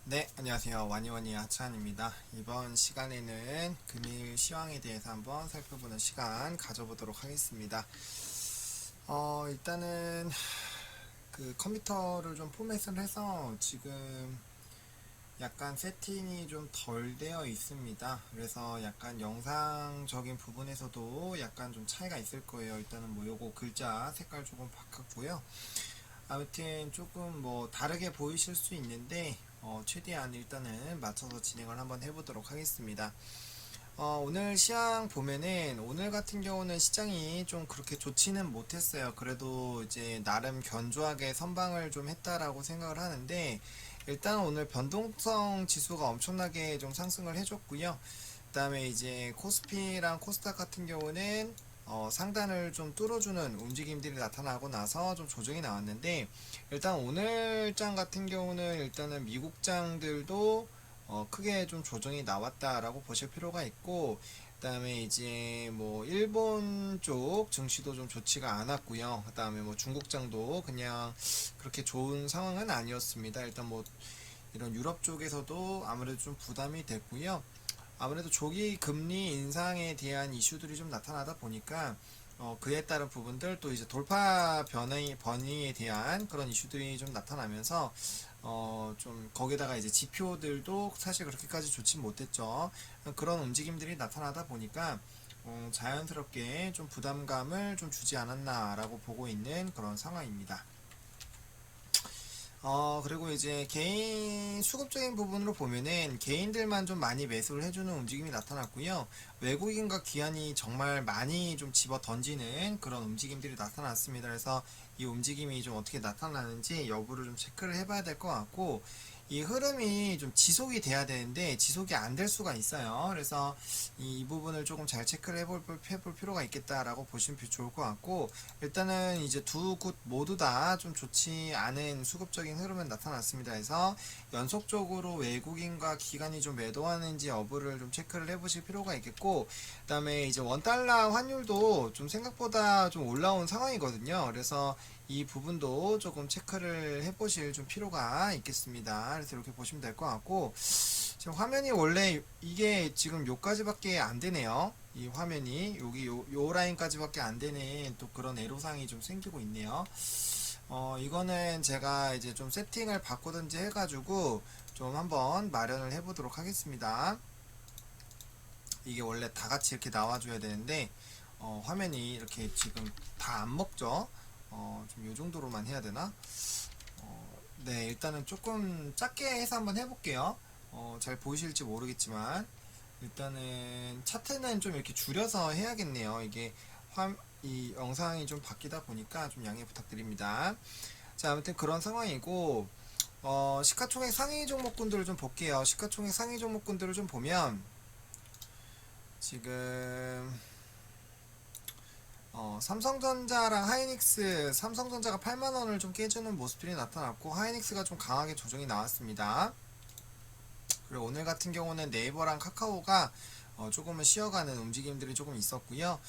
네, 안녕하세요. 와니와니 하찬입니다. 이번 시간에는 금일 시황에 대해서 한번 살펴보는 시간 가져보도록 하겠습니다. 일단은 그 컴퓨터를 좀 포맷을 해서 지금 약간 세팅이 좀 덜 되어 있습니다. 그래서 약간 영상적인 부분에서도 약간 좀 차이가 있을 거예요. 일단은 뭐 요거 글자 색깔 조금 바꿨고요. 아무튼 조금 뭐 다르게 보이실 수 있는데 최대한 일단은 맞춰서 진행을 한번 해보도록 하겠습니다. 오늘 시장 보면은 오늘 같은 경우는 시장이 좀 그렇게 좋지는 못했어요. 그래도 이제 나름 견조하게 선방을 좀 했다라고 생각을 하는데 일단 오늘 변동성 지수가 엄청나게 좀 상승을 해줬고요. 그 다음에 이제 코스피랑 코스닥 같은 경우는 상단을 좀 뚫어주는 움직임들이 나타나고 나서 좀 조정이 나왔는데 일단 오늘장 같은 경우는 일단은 미국장들도 크게 좀 조정이 나왔다라고 보실 필요가 있고 그 다음에 이제 뭐 일본 쪽 증시도 좀 좋지가 않았고요. 그 다음에 뭐 중국장도 그냥 그렇게 좋은 상황은 아니었습니다. 일단 뭐 이런 유럽 쪽에서도 아무래도 좀 부담이 됐고요. 아무래도 조기 금리 인상에 대한 이슈들이 좀 나타나다 보니까 그에 따른 부분들 또 이제 돌파 변이에 대한 그런 이슈들이 좀 나타나면서 좀 거기다가 이제 지표들도 사실 그렇게까지 좋지 못했죠. 그런 움직임들이 나타나다 보니까 자연스럽게 좀 부담감을 좀 주지 않았나라고 보고 있는 그런 상황입니다. 그리고 이제 개인 수급적인 부분으로 보면은 개인들만 좀 많이 매수를 해주는 움직임이 나타났고요. 외국인과 기관이 정말 많이 좀 집어 던지는 그런 움직임들이 나타났습니다. 그래서 이 움직임이 좀 어떻게 나타나는지 여부를 좀 체크를 해봐야 될 것 같고, 이 흐름이 좀 지속이 돼야 되는데 지속이 안 될 수가 있어요. 그래서 이 부분을 조금 잘 체크를 해볼 필요가 있겠다라고 보시면 좋을 것 같고, 일단은 이제 두 곳 모두 다 좀 좋지 않은 수급적인 흐름은 나타났습니다. 그래서 연속적으로 외국인과 기관이 좀 매도하는지 여부를 좀 체크를 해보실 필요가 있겠고, 그 다음에 이제 원달러 환율도 좀 생각보다 좀 올라온 상황이거든요. 그래서 이 부분도 조금 체크를 해보실 좀 필요가 있겠습니다. 그래서 이렇게 보시면 될 것 같고, 지금 화면이 원래 이게 지금 요까지밖에 안 되네요. 이 화면이 여기 요 라인까지밖에 안 되는 또 그런 애로사항이 좀 생기고 있네요. 이거는 제가 이제 좀 세팅을 바꾸든지 해가지고 좀 한번 마련을 해보도록 하겠습니다. 이게 원래 다 같이 이렇게 나와줘야 되는데 화면이 이렇게 지금 다 안 먹죠. 좀 요 정도로만 해야 되나? 네, 일단은 조금 작게 해서 한번 해볼게요. 잘 보이실지 모르겠지만 일단은 차트는 좀 이렇게 줄여서 해야겠네요. 이게 이 영상이 좀 바뀌다 보니까 좀 양해 부탁드립니다. 자, 아무튼 그런 상황이고 시가총액 상위 종목군들을 좀 볼게요. 시가총액 상위 종목군들을 좀 보면 지금 삼성전자랑 하이닉스, 삼성전자가 8만원을 좀 깨주는 모습들이 나타났고 하이닉스가 좀 강하게 조정이 나왔습니다. 그리고 오늘 같은 경우는 네이버랑 카카오가 조금은 쉬어가는 움직임들이 조금 있었고요.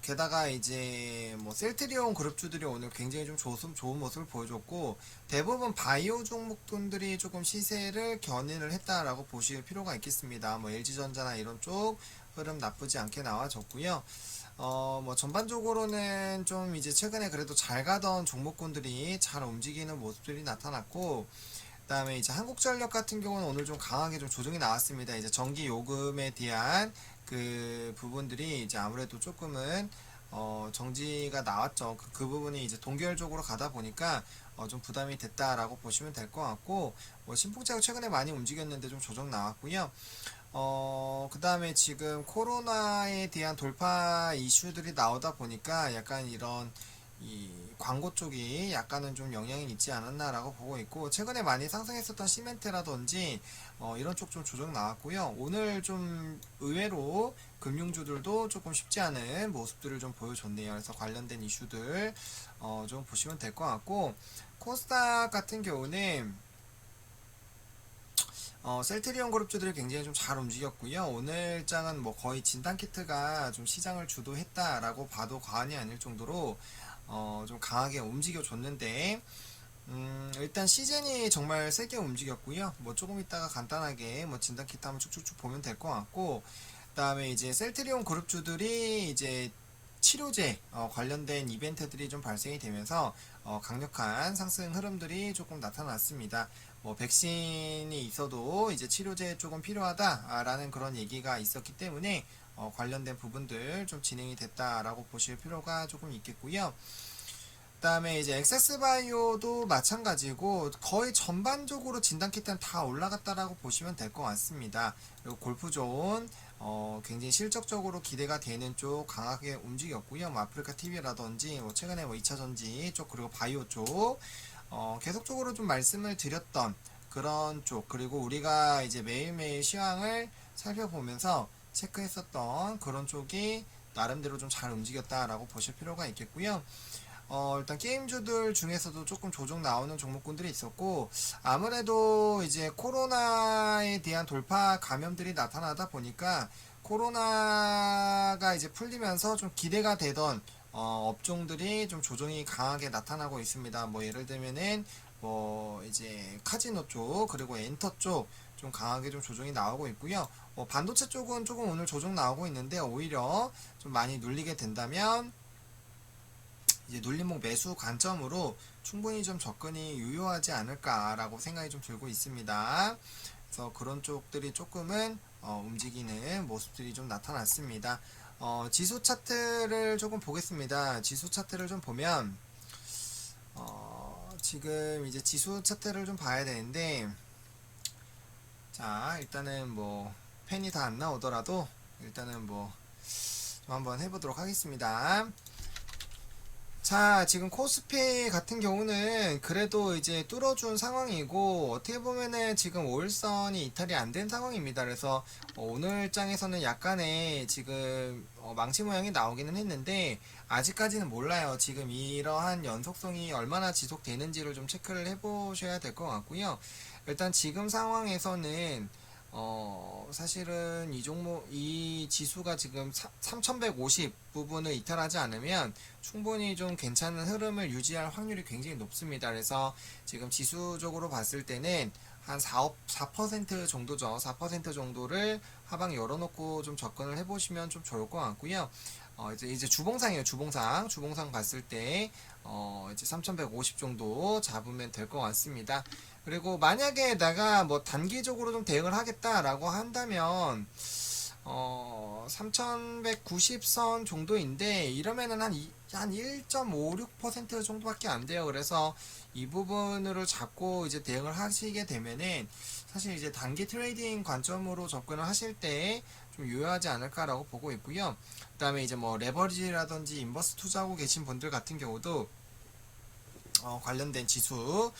게다가 이제 뭐 셀트리온 그룹주들이 오늘 굉장히 좀 좋은 모습을 보여줬고 대부분 바이오 종목들이 조금 시세를 견인을 했다라고 보실 필요가 있겠습니다. 뭐 LG전자나 이런 쪽 흐름 나쁘지 않게 나와줬고요. 뭐 전반적으로는 좀 이제 최근에 그래도 잘 가던 종목군들이 잘 움직이는 모습들이 나타났고 그다음에 이제 한국전력 같은 경우는 오늘 좀 강하게 좀 조정이 나왔습니다. 이제 전기 요금에 대한 그 부분들이 이제 아무래도 조금은 정지가 나왔죠. 그 부분이 이제 동결적으로 가다 보니까 좀 부담이 됐다라고 보시면 될 것 같고 뭐 신풍차가 최근에 많이 움직였는데 좀 조정 나왔고요. 그 다음에 지금 코로나에 대한 돌파 이슈들이 나오다 보니까 약간 이런 이 광고 쪽이 약간은 좀 영향이 있지 않았나라고 보고 있고 최근에 많이 상승했었던 시멘트라든지 이런 쪽 좀 조정 나왔고요. 오늘 좀 의외로 금융주들도 조금 쉽지 않은 모습들을 좀 보여줬네요. 그래서 관련된 이슈들 좀 보시면 될 것 같고 코스닥 같은 경우는 셀트리온 그룹주들이 굉장히 좀 잘 움직였고요. 오늘 장은 뭐 거의 진단키트가 좀 시장을 주도했다라고 봐도 과언이 아닐 정도로 좀 강하게 움직여줬는데 일단 시즌이 정말 세게 움직였고요. 뭐 조금 있다가 간단하게 뭐 진단 키트 한번 쭉쭉쭉 보면 될 것 같고, 그다음에 이제 셀트리온 그룹주들이 이제 치료제 관련된 이벤트들이 좀 발생이 되면서 강력한 상승 흐름들이 조금 나타났습니다. 뭐 백신이 있어도 이제 치료제 조금 필요하다라는 그런 얘기가 있었기 때문에 관련된 부분들 좀 진행이 됐다라고 보실 필요가 조금 있겠고요. 그다음에 이제 엑세스바이오도 마찬가지고 거의 전반적으로 진단키트는 다 올라갔다라고 보시면 될 것 같습니다. 그리고 골프존 굉장히 실적적으로 기대가 되는 쪽 강하게 움직였고요. 뭐 아프리카 TV라든지 뭐 최근에 뭐 2차전지 쪽 그리고 바이오 쪽 계속적으로 좀 말씀을 드렸던 그런 쪽, 그리고 우리가 이제 매일매일 시황을 살펴보면서 체크했었던 그런 쪽이 나름대로 좀 잘 움직였다라고 보실 필요가 있겠고요. 일단 게임주들 중에서도 조금 조정 나오는 종목군들이 있었고, 아무래도 이제 코로나에 대한 돌파 감염들이 나타나다 보니까 코로나가 이제 풀리면서 좀 기대가 되던 업종들이 좀 조정이 강하게 나타나고 있습니다. 뭐 예를 들면은 뭐 이제 카지노 쪽 그리고 엔터 쪽 좀 강하게 좀 조정이 나오고 있고요. 반도체 쪽은 조금 오늘 조정 나오고 있는데 오히려 좀 많이 눌리게 된다면 이제 눌림목 매수 관점으로 충분히 좀 접근이 유효하지 않을까라고 생각이 좀 들고 있습니다. 그래서 그런 쪽들이 조금은 움직이는 모습들이 좀 나타났습니다. 지수 차트를 조금 보겠습니다. 지수 차트를 좀 보면 지금 이제 지수 차트를 좀 봐야 되는데, 자 일단은 뭐 펜이 다 안 나오더라도 일단은 뭐 좀 한번 해보도록 하겠습니다. 자, 지금 코스피 같은 경우는 그래도 이제 뚫어준 상황이고, 어떻게 보면은 지금 5일선이 이탈이 안 된 상황입니다. 그래서 오늘 장에서는 약간의 지금 망치 모양이 나오기는 했는데, 아직까지는 몰라요. 지금 이러한 연속성이 얼마나 지속되는지를 좀 체크를 해보셔야 될 것 같고요. 일단 지금 상황에서는 사실은 이 종목, 이 지수가 지금 3150 부분을 이탈하지 않으면 충분히 좀 괜찮은 흐름을 유지할 확률이 굉장히 높습니다. 그래서 지금 지수적으로 봤을 때는 한 4% 정도죠. 4% 정도를 하방 열어놓고 좀 접근을 해보시면 좀 좋을 것 같고요. 이제 주봉상이에요. 주봉상 봤을 때, 이제 3150 정도 잡으면 될 것 같습니다. 그리고 만약에 내가 뭐 단기적으로 좀 대응을 하겠다라고 한다면, 3190선 정도인데, 이러면은 한 1.56% 정도밖에 안 돼요. 그래서 이 부분으로 잡고 이제 대응을 하시게 되면은, 사실 이제 단기 트레이딩 관점으로 접근을 하실 때 좀 유효하지 않을까라고 보고 있고요. 그 다음에 이제 뭐 레버리지라든지 인버스 투자하고 계신 분들 같은 경우도 관련된 지수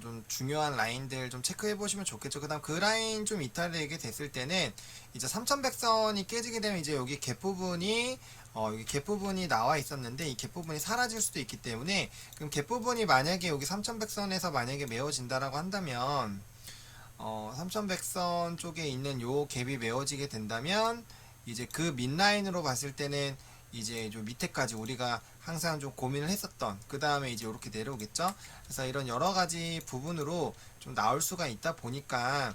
좀 중요한 라인들 좀 체크해 보시면 좋겠죠. 그 다음 그 라인 좀 이탈되게 됐을 때는 이제 3100선이 깨지게 되면 이제 여기 갭 부분이 여기 갭 부분이 나와 있었는데 이 갭 부분이 사라질 수도 있기 때문에, 그럼 갭 부분이 만약에 여기 3100선에서 만약에 메워진다라고 한다면 3100선 쪽에 있는 요 갭이 메워지게 된다면 이제 그 밑라인으로 봤을 때는 이제 좀 밑에까지 우리가 항상 좀 고민을 했었던 그 다음에 이제 이렇게 내려오겠죠. 그래서 이런 여러 가지 부분으로 좀 나올 수가 있다 보니까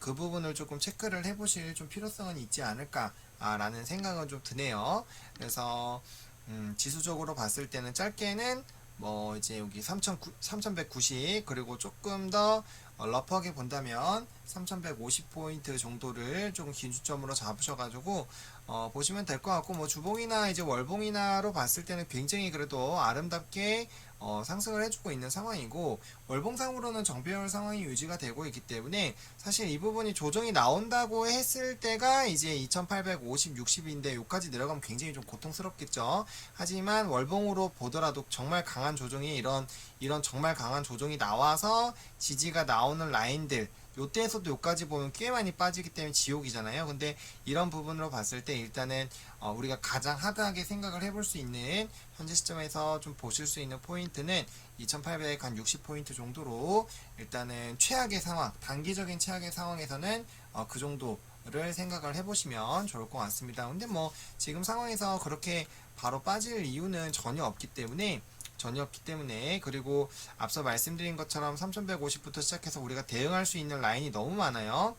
그 부분을 조금 체크를 해보실 좀 필요성은 있지 않을까 라는 생각은 좀 드네요. 그래서 지수적으로 봤을 때는 짧게는 뭐 이제 여기 3190 그리고 조금 더 러프하게 본다면 3150포인트 정도를 조금 기준점으로 잡으셔가지고 보시면 될 것 같고, 뭐 주봉이나 이제 월봉이나로 봤을 때는 굉장히 그래도 아름답게 상승을 해주고 있는 상황이고, 월봉상으로는 정배열 상황이 유지가 되고 있기 때문에 사실 이 부분이 조정이 나온다고 했을 때가 이제 2850, 60인데 여기까지 내려가면 굉장히 좀 고통스럽겠죠. 하지만 월봉으로 보더라도 정말 강한 조정이 이런 정말 강한 조정이 나와서 지지가 나오는 라인들, 요때에서도 요까지 보면 꽤 많이 빠지기 때문에 지옥이잖아요. 근데 이런 부분으로 봤을 때 일단은 우리가 가장 하드하게 생각을 해볼 수 있는 현재 시점에서 좀 보실 수 있는 포인트는 2800 한 60포인트 정도로 일단은 최악의 상황, 단기적인 최악의 상황에서는 그 정도를 생각을 해보시면 좋을 것 같습니다. 근데 뭐 지금 상황에서 그렇게 바로 빠질 이유는 전혀 없기 때문에 전이었기 때문에, 그리고 앞서 말씀드린 것처럼 3150부터 시작해서 우리가 대응할 수 있는 라인이 너무 많아요.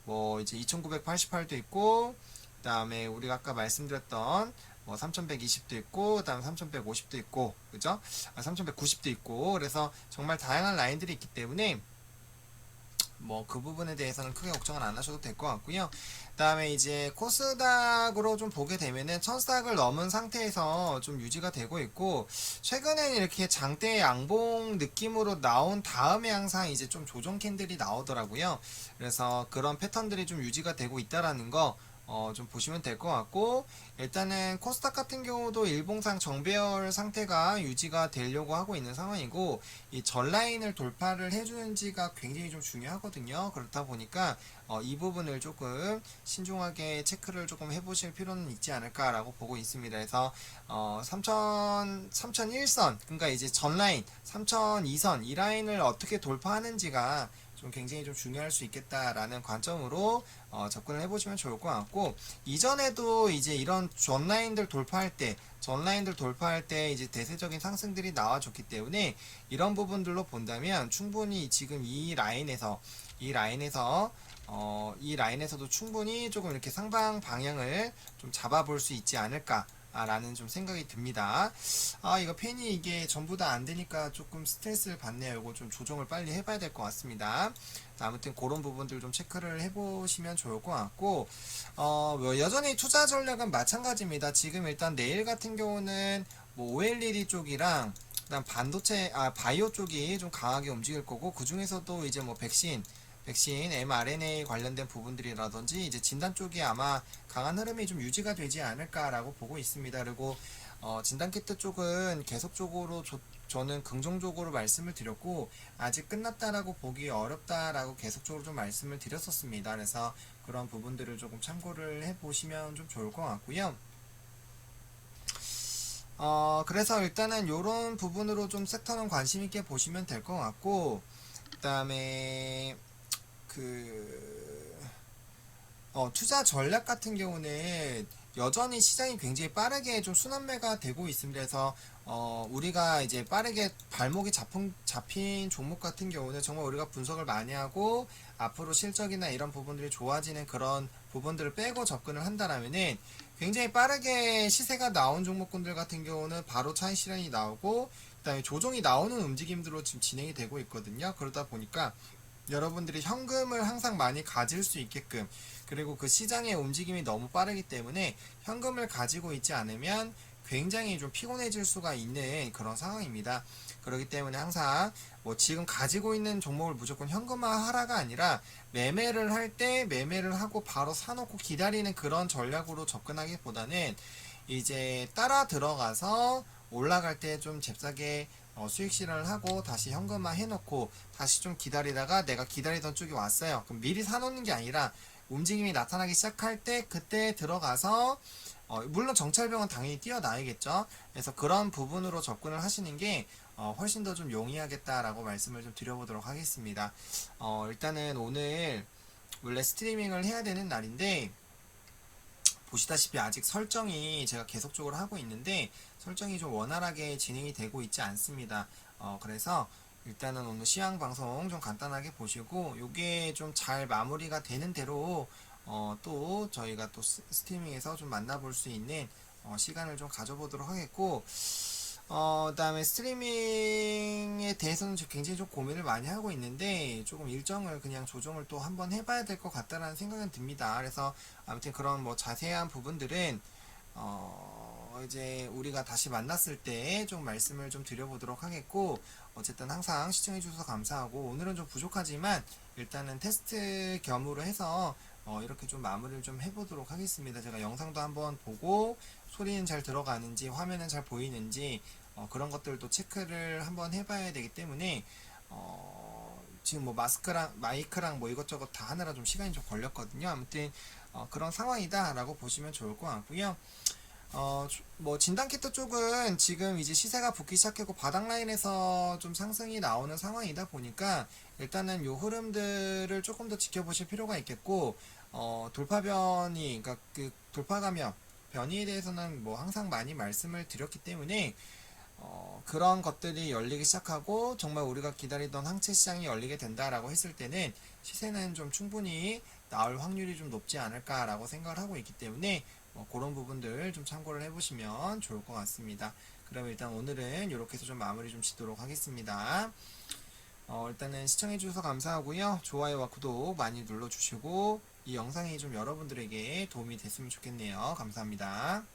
뭐 이제 2988도 있고, 그 다음에 우리가 아까 말씀드렸던 뭐 3120도 있고, 그 다음 3150도 있고, 그죠? 3190도 있고, 그래서 정말 다양한 라인들이 있기 때문에 뭐 그 부분에 대해서는 크게 걱정은 안 하셔도 될 것 같고요. 그 다음에 이제 코스닥으로 좀 보게 되면은 1000스닥을 넘은 상태에서 좀 유지가 되고 있고, 최근에는 이렇게 장대 양봉 느낌으로 나온 다음에 항상 이제 좀 조정 캔들이 나오더라고요. 그래서 그런 패턴들이 좀 유지가 되고 있다라는 거 좀 보시면 될 것 같고, 일단은 코스닥 같은 경우도 일봉상 정배열 상태가 유지가 되려고 하고 있는 상황이고, 이 전라인을 돌파를 해주는지가 굉장히 좀 중요하거든요. 그렇다 보니까 이 부분을 조금 신중하게 체크를 조금 해보실 필요는 있지 않을까라고 보고 있습니다. 그래서 3001선, 그러니까 이제 전라인 3002선 이 라인을 어떻게 돌파하는지가 좀 굉장히 좀 중요할 수 있겠다라는 관점으로 접근을 해보시면 좋을 것 같고, 이전에도 이제 이런 전라인들 돌파할 때 이제 대세적인 상승들이 나와줬기 때문에 이런 부분들로 본다면 충분히 지금 이 라인에서도 충분히 조금 이렇게 상방 방향을 좀 잡아볼 수 있지 않을까 라는 좀 생각이 듭니다. 이거 펜이 이게 전부 다 안 되니까 조금 스트레스를 받네요. 이거 좀 조정을 빨리 해봐야 될 것 같습니다. 아무튼 그런 부분들 좀 체크를 해보시면 좋을 것 같고, 뭐 여전히 투자 전략은 마찬가지입니다. 지금 일단 내일 같은 경우는 뭐 OLED 쪽이랑 그다음 바이오 쪽이 좀 강하게 움직일 거고, 그 중에서도 이제 뭐 백신, mRNA 관련된 부분들이라든지 이제 진단 쪽이 아마 강한 흐름이 좀 유지가 되지 않을까라고 보고 있습니다. 그리고 진단키트 쪽은 계속적으로 저는 긍정적으로 말씀을 드렸고, 아직 끝났다라고 보기 어렵다라고 계속적으로 좀 말씀을 드렸었습니다. 그래서 그런 부분들을 조금 참고를 해보시면 좀 좋을 것 같고요. 그래서 일단은 이런 부분으로 좀 섹터는 관심 있게 보시면 될 것 같고, 그 다음에 투자 전략 같은 경우는 여전히 시장이 굉장히 빠르게 좀 순환매가 되고 있습니다. 그래서 우리가 이제 빠르게 발목이 잡힌 종목 같은 경우는 정말 우리가 분석을 많이 하고 앞으로 실적이나 이런 부분들이 좋아지는 그런 부분들을 빼고 접근을 한다라면은 굉장히 빠르게 시세가 나온 종목군들 같은 경우는 바로 차익 실현이 나오고, 그다음에 조정이 나오는 움직임들로 지금 진행이 되고 있거든요. 그러다 보니까 여러분들이 현금을 항상 많이 가질 수 있게끔, 그리고 그 시장의 움직임이 너무 빠르기 때문에 현금을 가지고 있지 않으면 굉장히 좀 피곤해질 수가 있는 그런 상황입니다. 그렇기 때문에 항상 뭐 지금 가지고 있는 종목을 무조건 현금화하라가 아니라, 매매를 할 때 매매를 하고 바로 사놓고 기다리는 그런 전략으로 접근하기보다는 이제 따라 들어가서 올라갈 때 좀 잽싸게 수익 실현을 하고 다시 현금화 해놓고 다시 좀 기다리다가 내가 기다리던 쪽이 왔어요. 그럼 미리 사놓는 게 아니라 움직임이 나타나기 시작할 때 그때 들어가서 물론 정찰병은 당연히 뛰어나야겠죠. 그래서 그런 부분으로 접근을 하시는 게 훨씬 더 좀 용이하겠다라고 말씀을 좀 드려보도록 하겠습니다. 일단은 오늘 원래 스트리밍을 해야 되는 날인데, 보시다시피 아직 설정이 제가 계속적으로 하고 있는데 설정이 좀 원활하게 진행이 되고 있지 않습니다. 그래서 일단은 오늘 시황 방송 좀 간단하게 보시고, 요게 좀 잘 마무리가 되는 대로 또 저희가 또 스트리밍에서 좀 만나볼 수 있는 시간을 좀 가져보도록 하겠고, 그다음에 스트리밍에 대해서는 굉장히 좀 고민을 많이 하고 있는데 조금 일정을 그냥 조정을 또 한번 해봐야 될 것 같다라는 생각은 듭니다. 그래서 아무튼 그런 뭐 자세한 부분들은 이제 우리가 다시 만났을 때 좀 말씀을 좀 드려보도록 하겠고, 어쨌든 항상 시청해주셔서 감사하고, 오늘은 좀 부족하지만 일단은 테스트 겸으로 해서 이렇게 좀 마무리를 좀 해보도록 하겠습니다. 제가 영상도 한번 보고 소리는 잘 들어가는지 화면은 잘 보이는지 그런 것들도 체크를 한번 해봐야 되기 때문에 지금 뭐 마이크랑 뭐 이것저것 다 하느라 좀 시간이 좀 걸렸거든요. 아무튼 그런 상황이다 라고 보시면 좋을 것 같고요. 뭐 진단키트 쪽은 지금 이제 시세가 붙기 시작했고 바닥 라인에서 좀 상승이 나오는 상황이다 보니까 일단은 요 흐름들을 조금 더 지켜보실 필요가 있겠고, 그러니까 그 돌파 감염 변이에 대해서는 뭐 항상 많이 말씀을 드렸기 때문에 그런 것들이 열리기 시작하고 정말 우리가 기다리던 항체 시장이 열리게 된다라고 했을 때는 시세는 좀 충분히 나올 확률이 좀 높지 않을까라고 생각을 하고 있기 때문에 그런 부분들 좀 참고를 해보시면 좋을 것 같습니다. 그럼 일단 오늘은 이렇게 해서 좀 마무리 좀 짓도록 하겠습니다. 일단은 시청해주셔서 감사하고요. 좋아요와 구독 많이 눌러주시고 이 영상이 좀 여러분들에게 도움이 됐으면 좋겠네요. 감사합니다.